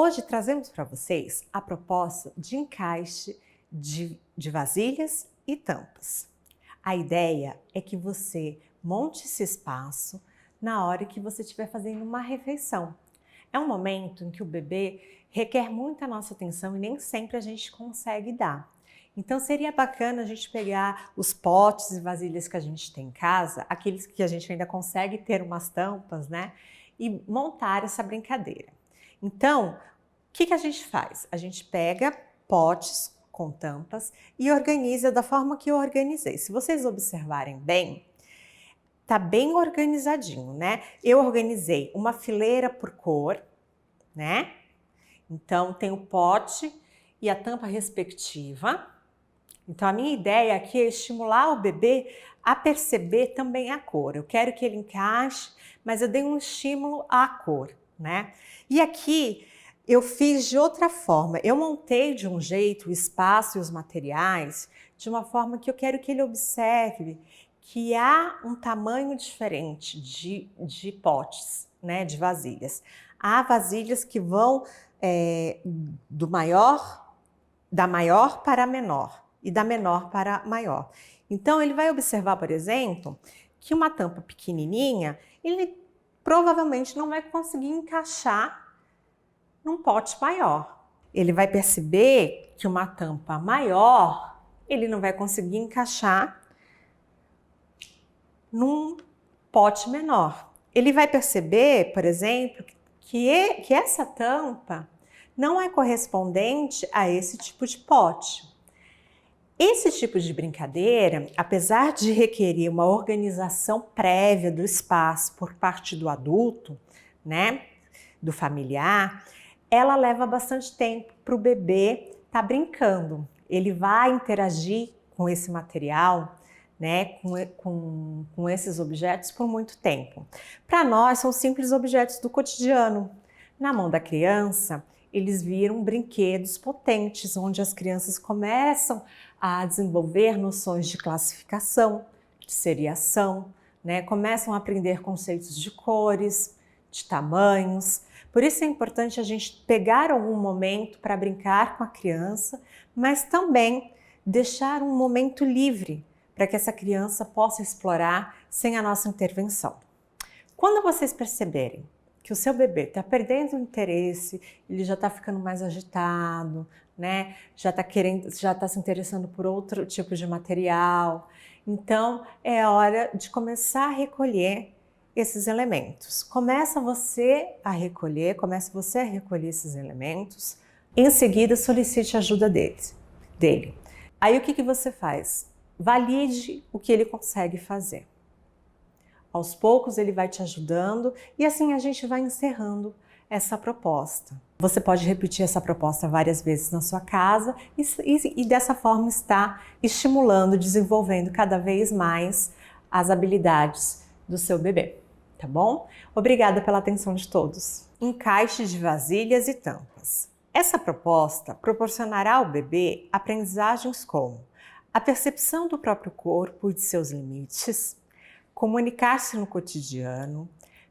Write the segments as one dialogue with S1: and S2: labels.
S1: Hoje trazemos para vocês a proposta de encaixe de vasilhas e tampas. A ideia é que você monte esse espaço na hora que você estiver fazendo uma refeição. É um momento em que o bebê requer muita nossa atenção e nem sempre a gente consegue dar. Então seria bacana a gente pegar os potes e vasilhas que a gente tem em casa, aqueles que a gente ainda consegue ter umas tampas, né? E montar essa brincadeira. Então, o que a gente faz? A gente pega potes com tampas e organiza da forma que eu organizei. Se vocês observarem bem, tá bem organizadinho, né? Eu organizei uma fileira por cor, né? Então, tem o pote e a tampa respectiva. Então, a minha ideia aqui é estimular o bebê a perceber também a cor. Eu quero que ele encaixe, mas eu dei um estímulo à cor, né? E aqui eu fiz de outra forma. Eu montei de um jeito o espaço e os materiais de uma forma que eu quero que ele observe que há um tamanho diferente de potes, né? De vasilhas. Há vasilhas que vão da maior para a menor e da menor para a maior. Então, ele vai observar, por exemplo, que uma tampa pequenininha, ele provavelmente não vai conseguir encaixar num pote maior. Ele vai perceber que uma tampa maior, ele não vai conseguir encaixar num pote menor. Ele vai perceber, por exemplo, que essa tampa não é correspondente a esse tipo de pote. Esse tipo de brincadeira, apesar de requerer uma organização prévia do espaço por parte do adulto, né, do familiar, ela leva bastante tempo para o bebê estar brincando. Ele vai interagir com esse material, né, com esses objetos por muito tempo. Para nós, são simples objetos do cotidiano. Na mão da criança, eles viram brinquedos potentes, onde as crianças começam a desenvolver noções de classificação, de seriação, né? Começam a aprender conceitos de cores, de tamanhos. Por isso é importante a gente pegar algum momento para brincar com a criança, mas também deixar um momento livre para que essa criança possa explorar sem a nossa intervenção. Quando vocês perceberem que o seu bebê está perdendo o interesse, ele já está ficando mais agitado, né? Já está se interessando por outro tipo de material. Então, é hora de começar a recolher esses elementos. Comece você a recolher esses elementos. Em seguida, solicite a ajuda dele. Aí, o que você faz? Valide o que ele consegue fazer. Aos poucos ele vai te ajudando e assim a gente vai encerrando essa proposta. Você pode repetir essa proposta várias vezes na sua casa e dessa forma está estimulando, desenvolvendo cada vez mais as habilidades do seu bebê, tá bom? Obrigada pela atenção de todos. Encaixe de vasilhas e tampas. Essa proposta proporcionará ao bebê aprendizagens como a percepção do próprio corpo e de seus limites, comunicar-se no cotidiano,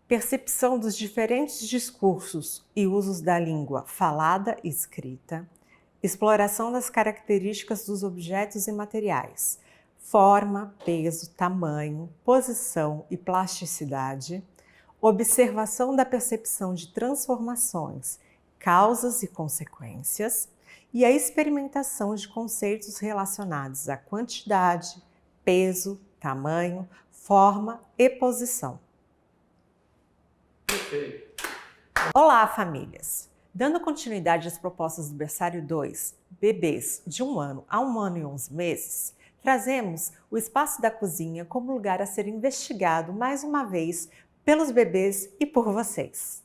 S1: percepção dos diferentes discursos e usos da língua falada e escrita, exploração das características dos objetos e materiais, forma, peso, tamanho, posição e plasticidade, observação da percepção de transformações, causas e consequências, e a experimentação de conceitos relacionados à quantidade, peso, tamanho, forma e posição.
S2: Perfeito.
S1: Olá, famílias! Dando continuidade às propostas do Berçário 2, bebês de 1 ano a 1 ano e 11 meses, trazemos o espaço da cozinha como lugar a ser investigado mais uma vez pelos bebês e por vocês.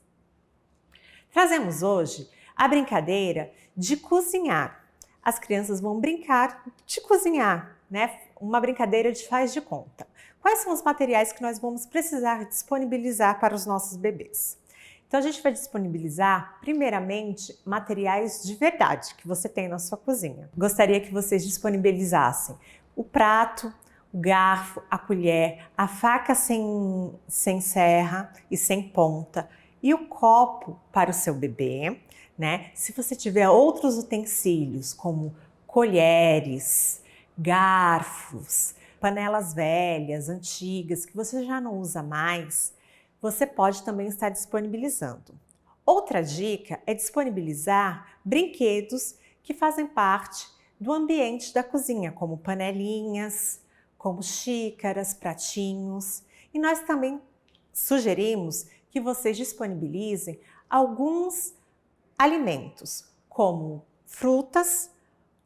S1: Trazemos hoje a brincadeira de cozinhar. As crianças vão brincar de cozinhar, né? Uma brincadeira de faz de conta. Quais são os materiais que nós vamos precisar disponibilizar para os nossos bebês? Então, a gente vai disponibilizar, primeiramente, materiais de verdade que você tem na sua cozinha. Gostaria que vocês disponibilizassem o prato, o garfo, a colher, a faca sem serra e sem ponta e o copo para o seu bebê, né? Se você tiver outros utensílios, como colheres, garfos, panelas velhas, antigas, que você já não usa mais, você pode também estar disponibilizando. Outra dica é disponibilizar brinquedos que fazem parte do ambiente da cozinha, como panelinhas, como xícaras, pratinhos. E nós também sugerimos que vocês disponibilizem alguns alimentos, como frutas,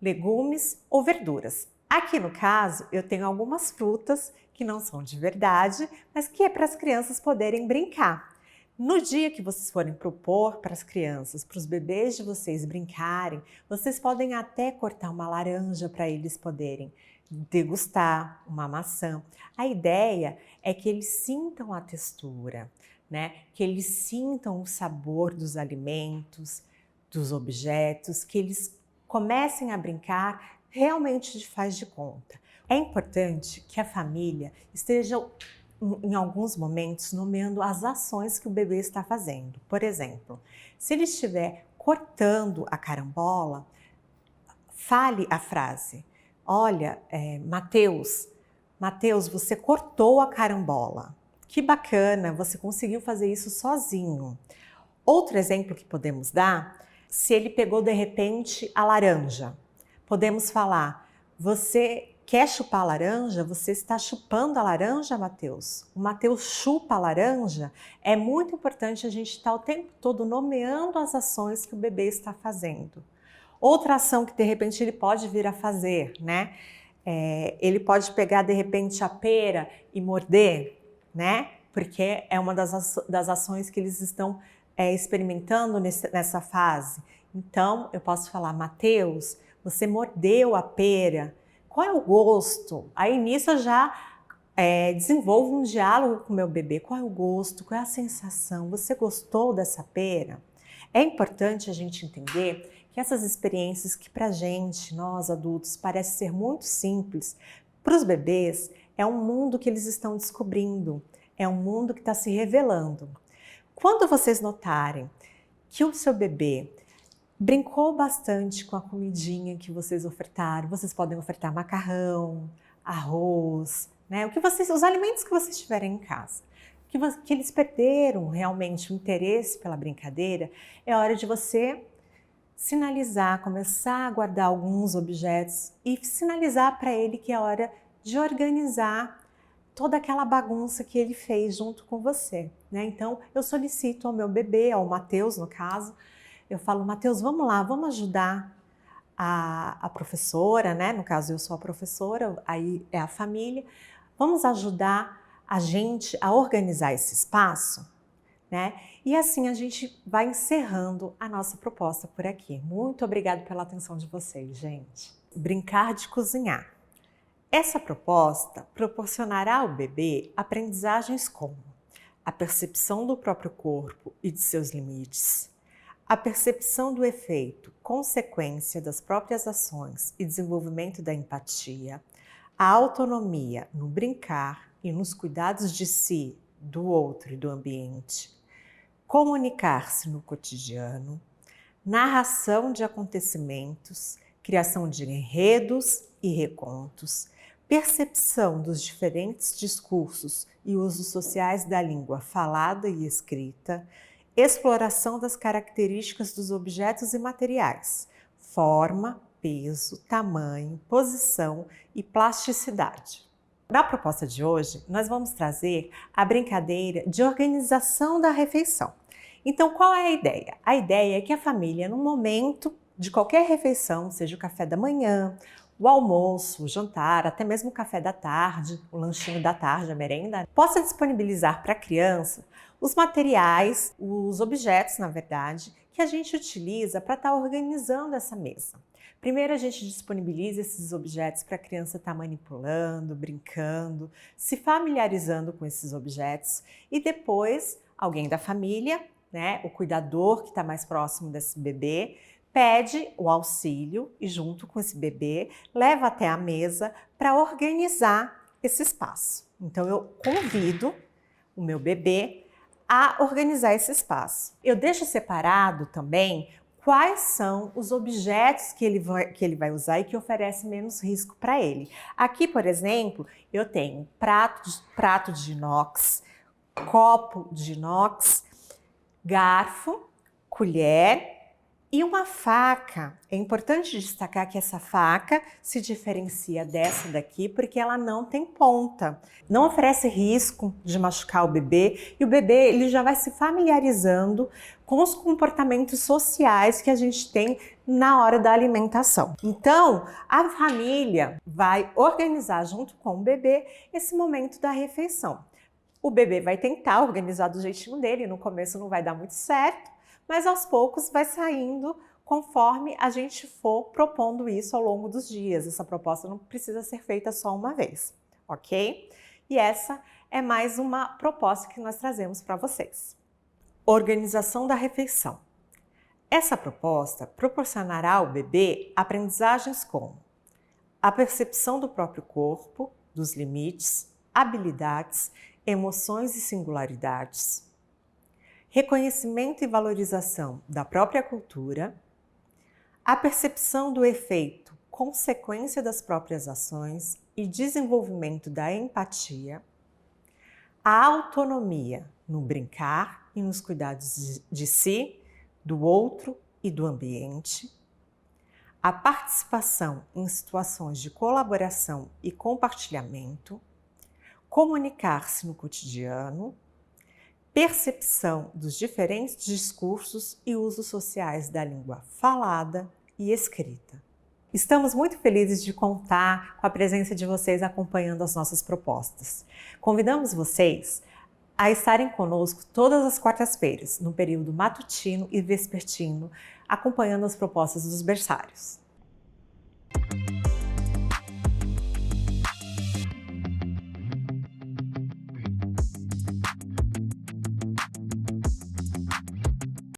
S1: legumes ou verduras. Aqui no caso, eu tenho algumas frutas que não são de verdade, mas que é para as crianças poderem brincar. No dia que vocês forem propor para as crianças, para os bebês de vocês brincarem, vocês podem até cortar uma laranja para eles poderem degustar, uma maçã. A ideia é que eles sintam a textura, né? Que eles sintam o sabor dos alimentos, dos objetos, que eles comecem a brincar realmente de faz de conta. É importante que a família esteja, em alguns momentos, nomeando as ações que o bebê está fazendo. Por exemplo, se ele estiver cortando a carambola, fale a frase: olha, Mateus, você cortou a carambola. Que bacana, você conseguiu fazer isso sozinho. Outro exemplo que podemos dar, se ele pegou de repente a laranja, podemos falar: você quer chupar a laranja? Você está chupando a laranja, Mateus? O Mateus chupa a laranja? É muito importante a gente estar o tempo todo nomeando as ações que o bebê está fazendo. Outra ação que de repente ele pode vir a fazer, né? Ele pode pegar de repente a pera e morder, né? Porque é uma das ações que eles estão experimentando nessa fase. Então, eu posso falar: Mateus, você mordeu a pera, qual é o gosto? Aí nisso eu já desenvolvo um diálogo com o meu bebê. Qual é o gosto? Qual é a sensação? Você gostou dessa pera? É importante a gente entender que essas experiências que pra gente, nós adultos, parece ser muito simples, para os bebês é um mundo que eles estão descobrindo, é um mundo que está se revelando. Quando vocês notarem que o seu bebê brincou bastante com a comidinha que vocês ofertaram, vocês podem ofertar macarrão, arroz, né? Os alimentos que vocês tiverem em casa, que eles perderam realmente o interesse pela brincadeira, é hora de você sinalizar, começar a guardar alguns objetos e sinalizar para ele que é hora de organizar toda aquela bagunça que ele fez junto com você, né? Então, eu solicito ao meu bebê, ao Mateus no caso, eu falo: Mateus, vamos lá, vamos ajudar a professora, né? No caso, eu sou a professora, aí é a família. Vamos ajudar a gente a organizar esse espaço, né? E assim a gente vai encerrando a nossa proposta por aqui. Muito obrigada pela atenção de vocês, gente. Brincar de cozinhar. Essa proposta proporcionará ao bebê aprendizagens como a percepção do próprio corpo e de seus limites, a percepção do efeito, consequência das próprias ações e desenvolvimento da empatia, a autonomia no brincar e nos cuidados de si, do outro e do ambiente, comunicar-se no cotidiano, narração de acontecimentos, criação de enredos e recontos, percepção dos diferentes discursos e usos sociais da língua falada e escrita, exploração das características dos objetos e materiais, forma, peso, tamanho, posição e plasticidade. Na proposta de hoje, nós vamos trazer a brincadeira de organização da refeição. Então, qual é a ideia? A ideia é que a família, no momento de qualquer refeição, seja o café da manhã, o almoço, o jantar, até mesmo o café da tarde, o lanchinho da tarde, a merenda, possa disponibilizar para a criança os materiais, os objetos, na verdade, que a gente utiliza para estar organizando essa mesa. Primeiro a gente disponibiliza esses objetos para a criança estar manipulando, brincando, se familiarizando com esses objetos e depois alguém da família, né, o cuidador que está mais próximo desse bebê, pede o auxílio e junto com esse bebê leva até a mesa para organizar esse espaço. Então eu convido o meu bebê a organizar esse espaço. Eu deixo separado também quais são os objetos que ele vai usar e que oferece menos risco para ele. Aqui, por exemplo, eu tenho prato de inox, copo de inox, garfo, colher e uma faca. É importante destacar que essa faca se diferencia dessa daqui porque ela não tem ponta. Não oferece risco de machucar o bebê e o bebê ele já vai se familiarizando com os comportamentos sociais que a gente tem na hora da alimentação. Então, a família vai organizar junto com o bebê esse momento da refeição. O bebê vai tentar organizar do jeitinho dele, no começo não vai dar muito certo, mas aos poucos vai saindo conforme a gente for propondo isso ao longo dos dias. Essa proposta não precisa ser feita só uma vez, ok? E essa é mais uma proposta que nós trazemos para vocês. Organização da refeição. Essa proposta proporcionará ao bebê aprendizagens como a percepção do próprio corpo, dos limites, habilidades, emoções e singularidades, reconhecimento e valorização da própria cultura, a percepção do efeito, consequência das próprias ações e desenvolvimento da empatia, a autonomia no brincar e nos cuidados de si, do outro e do ambiente, a participação em situações de colaboração e compartilhamento, comunicar-se no cotidiano, percepção dos diferentes discursos e usos sociais da língua falada e escrita. Estamos muito felizes de contar com a presença de vocês acompanhando as nossas propostas. Convidamos vocês a estarem conosco todas as quartas-feiras, no período matutino e vespertino, acompanhando as propostas dos berçários.